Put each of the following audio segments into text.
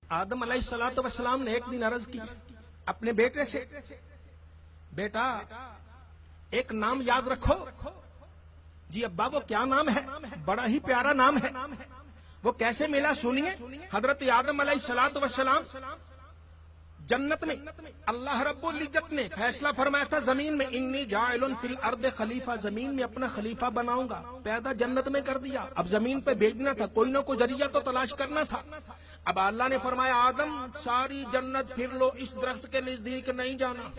आदम अलैहिस्सलातु वस्सलाम ने एक दिन अर्ज की अपने बेटे से, बेटा एक नाम याद रखो। जी अब्बा वो क्या नाम है? बड़ा ही प्यारा नाम है। वो कैसे मिला सुनिए। हजरत आदम अलैहिस्सलातु वस्सलाम जन्नत में अल्लाह रब्बुल इज्जत ने फैसला फरमाया था जमीन में, इन्नी जाइलुन फिल अर्द खलीफा, जमीन में अपना खलीफा बनाऊंगा। पैदा जन्नत में कर दिया, अब जमीन पे भेजना था, कोई ना कोई जरिया तो तलाश करना था। अब अल्लाह ने फरमाया आदम सारी जन्नत फिर लो, इस दरख्त के नजदीक नहीं जाना।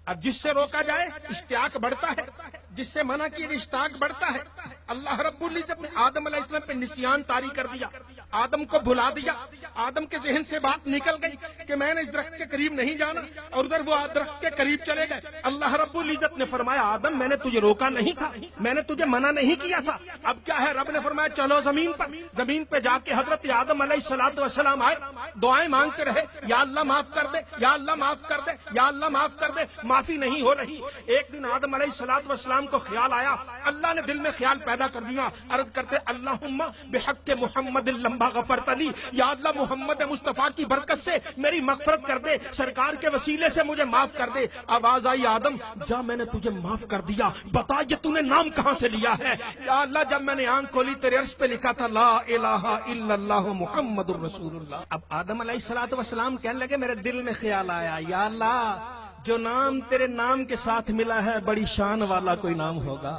अब जिससे रोका जाए इश्तियाक बढ़ता है, जिससे मना किए इश्तियाक बढ़ता है। अल्लाह रब्बुल इज्जत ने आदम अलैहिस्सलाम पे निस्यान तारी कर दिया, आदम को भुला दिया। आदम के जहन से बात निकल गई कि मैंने इस दरख्त के करीब नहीं जाना, और उधर वो दरख्त के करीब चले गए। अल्लाह रब्बुल इज्जत ने फरमाया आदम मैंने तुझे रोका नहीं था, मैंने तुझे मना नहीं किया था। अब क्या है, रब ने फरमाया चलो जमीन पर। जमीन पे जाके हजरत आदम अलैहिस्सलातु वस्सलाम आए, दुआएं मांगते रहे, या अल्लाह माफ कर दे, या अल्लाह माफ कर दे, या अल्लाह माफ कर दे। माफी नहीं हो रही। एक दिन आदम अलैहिस्सलातु वस्सलाम को ख्याल आया, अल्लाह ने दिल में ख्याल पैदा कर दिया। अर्ज करते अल्लाहुम्मा बिहक्के मुहम्मद लंबा गफरत अली, या अल्लाह मोहम्मद मुस्तफा की बरकत से मेरी मगफरत कर दे, सरकार के वसीले से मुझे माफ कर दे। आवाज आई आदम जा मैंने तुझे माफ कर दिया, बता ये तूने नाम कहां से लिया है? या अल्लाह जब मैंने आंख खोली तेरे अर्श पे लिखा था ला इलाहा इल्लल्लाहु मुहम्मदुर रसूलुल्लाह। अब आदम अलैहिस्सलातु वस्सलाम कहने लगे मेरे दिल में ख्याल आया, या अल्लाह जो नाम तेरे नाम के साथ मिला है बड़ी शान वाला कोई नाम होगा,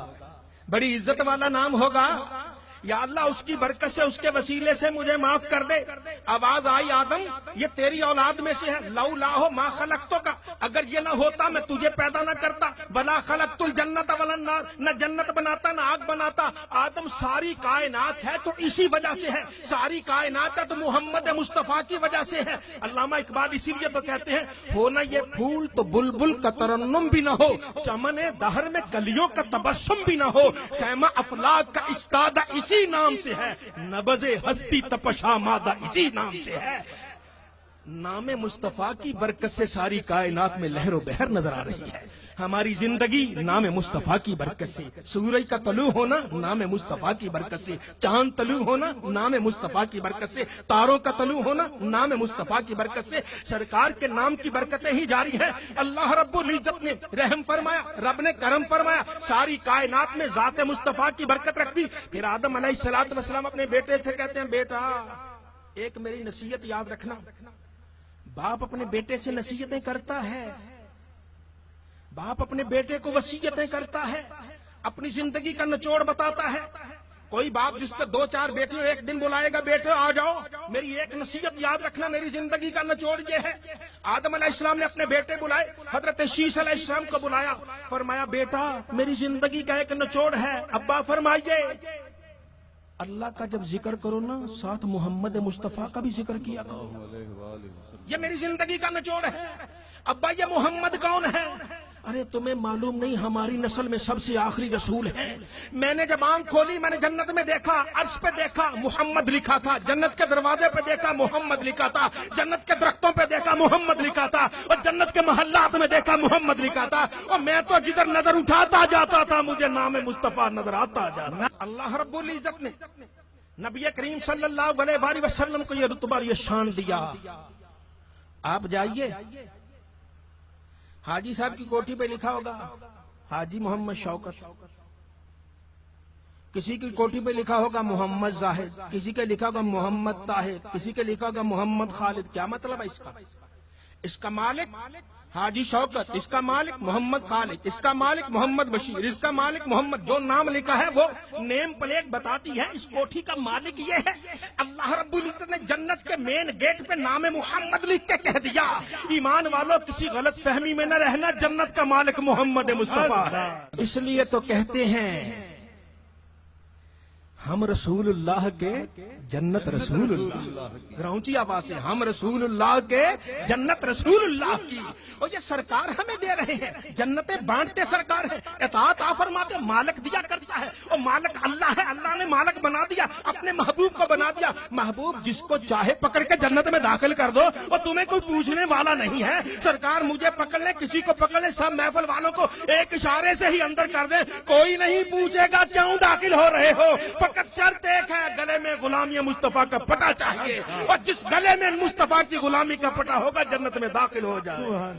बड़ी इज्जत वाला नाम होगा। या अल्लाह उसकी बरकत से उसके वसीले से मुझे माफ कर दे। आवाज आई आदम ये तेरी औलाद में से है, लौ लाहो मा खलक़तो का, अगर ये ना होता मैं तुझे पैदा ना करता, वला खलक़तुल जन्नत वलन नार, न जन्नत बनाता न आग बनाता। आदम सारी कायनात है तो इसी वजह से है, सारी कायनात है तो मोहम्मद मुस्तफा की वजह से है। अल्लामा इकबाल इसीलिए तो कहते हैं हो ना ये फूल तो बुलबुल का तरन्नुम भी ना हो, चमने दहर में कलियों का तबस्सुम भी ना हो, खैमा अफलाक का इस्तादा इसी नाम से है, नबज़े हस्ती तपशा मादा इसी नाम से है। नामे मुस्तफा की बरकत से सारी कायनात में लहरो बहर नजर आ रही है। हमारी जिंदगी नामे मुस्तफा की बरकत से, सूरज का तलू होना नामे मुस्तफा की बरकत से, चांद तलू होना नामे मुस्तफा की बरकत से, तारों का तलू होना नामे मुस्तफा की बरकत से, सरकार के नाम की बरकतें ही जारी हैं। अल्लाह रब्बुल इज्जत ने रहम फरमाया, रब ने करम फरमाया, सारी कायनात में जाते मुस्तफा की बरकत रख दी। फिर आदम अलैहिस्सलातु वस्सलाम अपने बेटे से कहते हैं बेटा एक मेरी नसीहत याद रखना। बाप अपने बेटे से नसीहतें करता है, बाप अपने बेटे को वसीयतें करता है, अपनी जिंदगी का निचोड़ बताता है। कोई बाप जिसके 2-4 बेटियों एक दिन बुलाएगा बेटे आ जाओ मेरी एक नसीहत याद रखना, मेरी जिंदगी का निचोड़ ये है। आदम अलैहिस्सलाम ने अपने बेटे बुलाए, हजरत शीश अलैहिस्सलाम को बुलाया, फरमाया बेटा मेरी जिंदगी का एक निचोड़ है। अब्बा फरमाइए अल्लाह का जब जिक्र करो ना साथ मोहम्मद मुस्तफा का भी जिक्र किया करो, ये मेरी जिंदगी का निचोड़ है। अब्बा ये मोहम्मद कौन है? अरे तुम्हें मालूम नहीं हमारी नस्ल में सबसे आखिरी रसूल है। मैंने जब आंख खोली मैंने जन्नत में देखा, अर्श पे देखा मोहम्मद लिखा था, जन्नत के दरवाजे पे देखा मोहम्मद लिखा था, जन्नत के दरख्तों पे देखा मोहम्मद लिखा था, और जन्नत के मोहल्लात में देखा मोहम्मद लिखा था। और मैं तो जिधर नजर उठाता जाता था मुझे नाम मुस्तफा नजर आता जाता। अल्लाह रब्बुल इज्जत ने नबी करीम सल्लल्लाहु अलैहि वसल्लम को ये रुतबा ये शान दिया। आप जाइए हाजी साहब की कोठी पे लिखा होगा हाजी मोहम्मद शौकत, किसी की कोठी पे लिखा होगा मोहम्मद जाहिद, किसी के लिखा होगा मोहम्मद ताहिर, किसी के लिखा होगा मोहम्मद खालिद। क्या मतलब है इसका? इसका मालिक हाजी शौकत, इसका मालिक मोहम्मद खालिद, इसका मालिक मोहम्मद बशीर, इसका मालिक मोहम्मद। जो नाम लिखा है वो नेम प्लेट बताती है इस कोठी का मालिक ये है। अल्लाह रब्बुल इज्जत ने जन्नत के मेन गेट पे नाम मोहम्मद लिख के कह दिया। ईमान वालों किसी गलत फहमी में न रहना, जन्नत का मालिक मोहम्मद मुस्तफा है। इसलिए तो कहते हैं हम रसूलुल्लाह के जन्नत रसूलुल्लाह, ऊंची आवाज से हम रसूलुल्लाह के जन्नत रसूलुल्लाह की। और ये सरकार हमें दे रहे हैं, जन्नतें बांटते सरकार है, इताअत फरमाते, मालिक दिया करता है। और मालिक अल्लाह है, अल्लाह ने मालिक बना दिया, अपने महबूब को बना दिया। महबूब जिसको चाहे पकड़ के जन्नत में दाखिल कर दो और तुम्हें कोई पूछने वाला नहीं है। सरकार मुझे पकड़ ले, किसी को पकड़ ले, सब महफिल वालों को एक इशारे से ही अंदर कर दे, कोई नहीं पूछेगा क्यों दाखिल हो रहे हो। फकत शर्त एक है, गले में गुलामी मुस्तफा का पटा चाहिए, और जिस गले में मुस्तफा की गुलामी का पटा होगा जन्नत में दाखिल हो जाए।